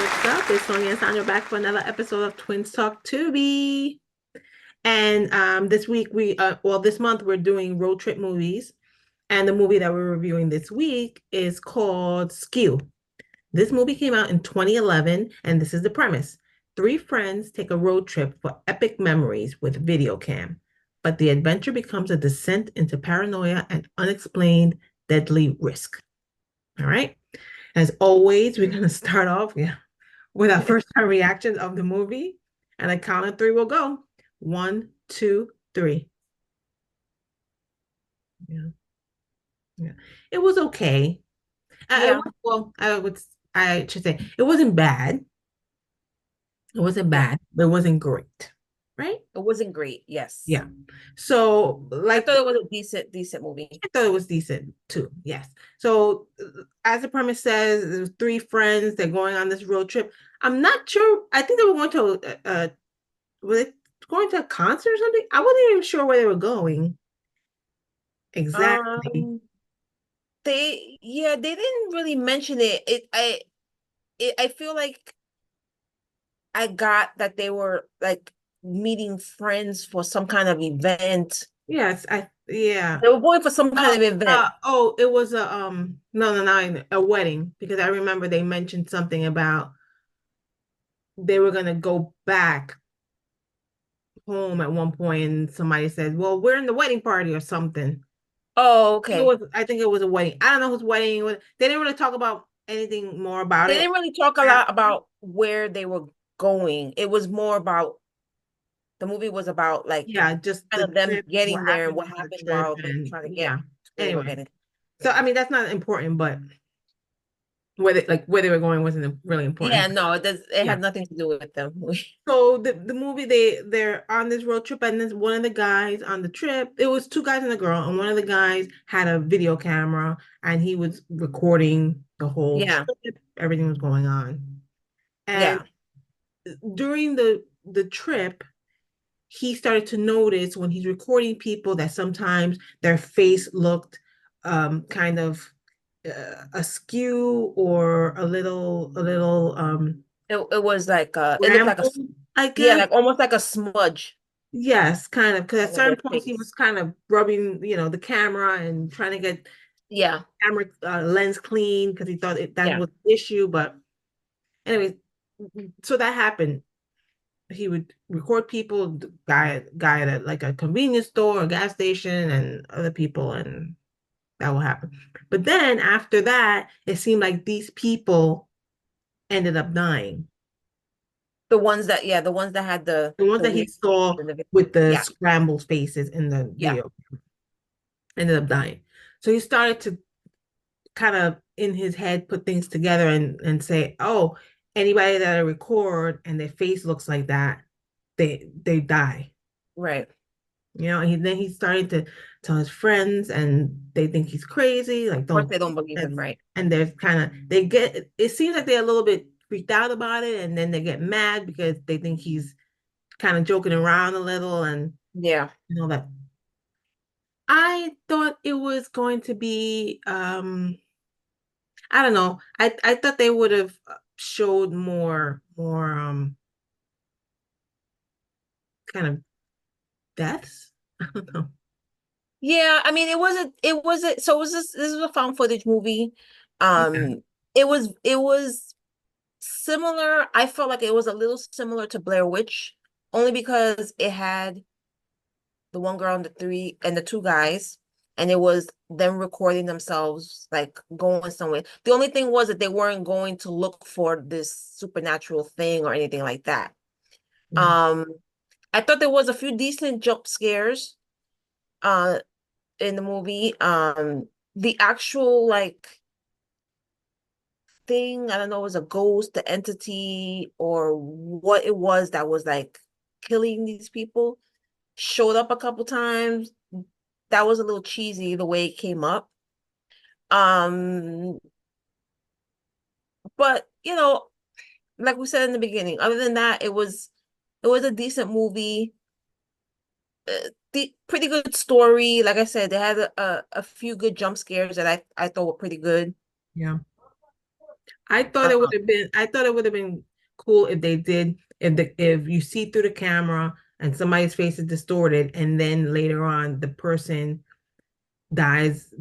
What's up? It's Sonia and Sandra back for another episode of Twins Talk Tubi. And this week this month we're doing road trip movies. And the movie that we're reviewing this week is called Skew. This movie came out in 2011, and this is the premise. Three friends take a road trip for epic memories with video cam, but the adventure becomes a descent into paranoia and unexplained deadly risk. All right. As always, we're gonna start off, with our first time reactions of the movie. And a count of three will go. One, two, three. Yeah, yeah. It was okay. Yeah, I should say it wasn't bad. It wasn't yeah. bad, but it wasn't great. Right? It wasn't great. Yes. Yeah. So, I like, thought it was a decent movie. I thought it was decent too. Yes. So, as the premise says, there's three friends. They're going on this road trip. I'm not sure. I think they were going to were they going to a concert or something? I wasn't even sure where they were going exactly. Um, they didn't really mention it. I feel like I got that they were like meeting friends for some kind of event. Yes, yeah. They were going for some kind of event. It was a no, a wedding because I remember they mentioned something about they were gonna go back home at one point, and somebody said, "Well, we're in the wedding party or something." Oh, okay. I think it was a wedding. I don't know whose wedding it was. They didn't really talk about anything more about They it didn't really talk a lot after. about where they were going. It was more about the movie was about like Yeah, just kind the of them trip, what getting there and happened what on the happened trip, while they were and trying to get yeah. where they were Anyway, getting. so I mean that's not important, but where they were going wasn't really Yeah, important. no, it does. It Yeah. had nothing to do with them. So the movie they're on this road trip, and then one of the guys on the trip, it was two guys and a girl, and one of the guys had a video camera and he was recording the whole Yeah, trip, everything was going on. And yeah. during the trip, he started to notice when he's recording people that sometimes their face looked kind of askew or a little It was like it looked like a rambled, I yeah, guess. like almost like a smudge Yes, kind of. Because at on their certain points he was face. kind of rubbing, the camera and trying to get Yeah, camera lens clean because he thought that yeah, was the issue. But anyway, so that happened. He would record people, the guy at like a convenience store, a gas station, and other people, and that will happen. But then after that, it seemed like these people ended up dying. the ones that had The ones the that he weird saw in the video. with the Yeah, scrambled faces in the yeah, video ended up dying. So he started to kind of in his head put things together and say, oh, anybody that I record and their face looks like that, they die. right. Then he started to tell his friends, and they think he's crazy. Like, Of course, don't. they don't believe him, That's right? and they're kind of they get. It seems like they're a little bit freaked out about it, and then they get mad because they think he's kind of joking around a little, and Yeah, that. I thought it was going to be. I don't know. I thought they would have showed more kind of deaths. I don't know. yeah. I mean, it wasn't. So it was this is a found footage movie. Yeah. It was similar. I felt like it was a little similar to Blair Witch, only because it had the one girl and the two guys, and it was them recording themselves like going somewhere. The only thing was that they weren't going to look for this supernatural thing or anything like that. Yeah. Um, I thought there was a few decent jump scares uh in the movie. The actual like thing, I don't know, it was a ghost, the entity, or what it was that was like killing these people showed up a couple times. That was a little cheesy the way it came up. Um, but like we said in the beginning, other than that, it was a decent movie. The pretty good story. Like I said, they had a few good jump scares that I thought were pretty good. Yeah. Um, I thought it would have been cool if they did if you see through the camera and somebody's face is distorted and then later on the person dies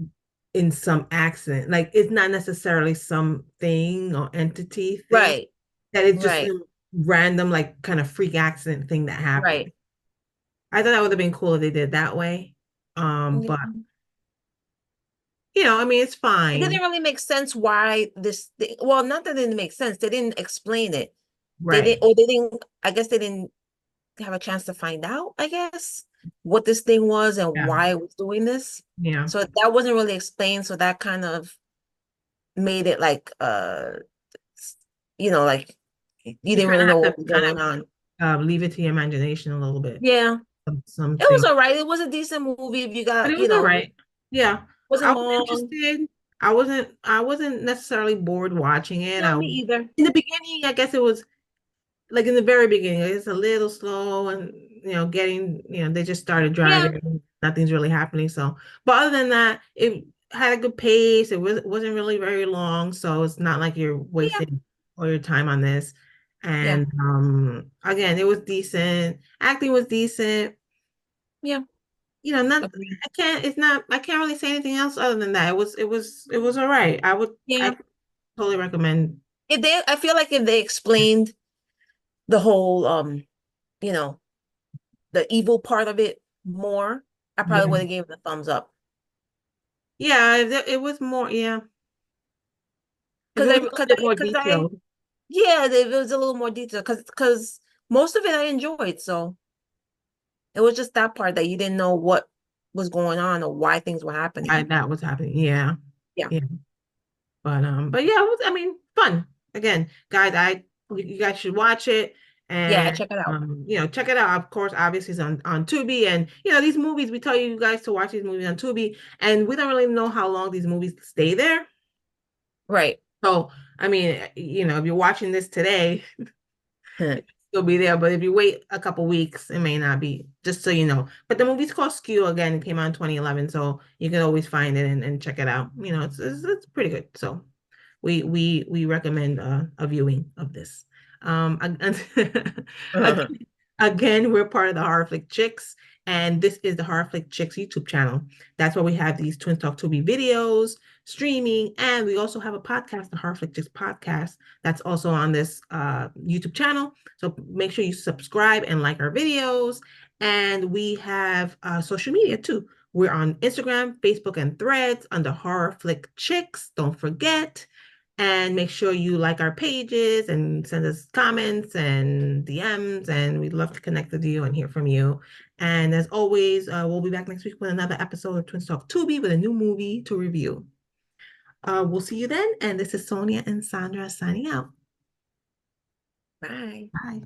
in some accident. Like it's not necessarily something or entity thing, right, that it's just right, some random like kind of freak accident thing that happened. right. I thought that would have been cool if they did it that way. But Yeah. I mean it's It fine. didn't really make sense why well, not that it didn't make sense. They didn't explain it. They Right. didn't, or they didn't, I guess they didn't have a chance to find out, I guess, what this thing was and Yeah. why it was doing this. Yeah. So that wasn't really explained. So that kind of made it like, like you You didn't kind really of know have what to was kind going on. of leave it to your imagination a little bit. Yeah, it was Something. all right. It was a decent movie if you But got, it was all right. Yeah. I wasn't was long. interested. I wasn't necessarily bored watching it. No, me either. In the beginning, I guess it was like in the very beginning, it's a little slow and they just started Yeah, driving and nothing's really happening. So, but other than that, it had a good pace. It wasn't really very long, so it's not like you're yeah, wasting all your time on this. yeah, And again, it was decent. Acting was decent. yeah. Not Agree. I can't really say anything else other than that. It was all right. I Yeah. totally recommend. I feel like if they explained the whole, you know, the evil part of it more, I probably Yeah. would have given it a thumbs up. Yeah, it was more, yeah. If Because it I, was a little because bit I, more because I, detailed, yeah, it was a little more detailed. Because most of it I enjoyed. So it was just that part that you didn't know what was going on or why things were happening. that was happening. Yeah. Yeah. Yeah. But yeah, I mean, fun. Again, guys, you guys should watch it Yeah, and check it out. check it out. Of course, obviously it's on Tubi, and these movies, we tell you guys to watch these movies on Tubi, and we don't really know how long these movies stay there. Right. So, I mean, if you're watching this today, Huh. it will be there. But if you wait a couple weeks, it may not be, just so you know. But the movie's called Skew again. It came out in 2011, so you can always find it and check it out. It's pretty good. So we recommend a viewing of this. Again, again, we're part of the Horror Flick Chicks, and this is the Horror Flick Chicks YouTube channel. That's where we have these Twin Talk Tubi videos, streaming, and we also have a podcast, the Horror Flick Chicks podcast, that's also on this YouTube channel. So make sure you subscribe and like our videos. And we have social media too. We're on Instagram, Facebook, and Threads under Horror Flick Chicks. Don't forget. And make sure you like our pages and send us comments and DMs. And we'd love to connect with you and hear from you. And as always, we'll be back next week with another episode of Twins Talk Tubi with a new movie to review. We'll see you then. And this is Sonia and Sandra signing out. Bye. Bye.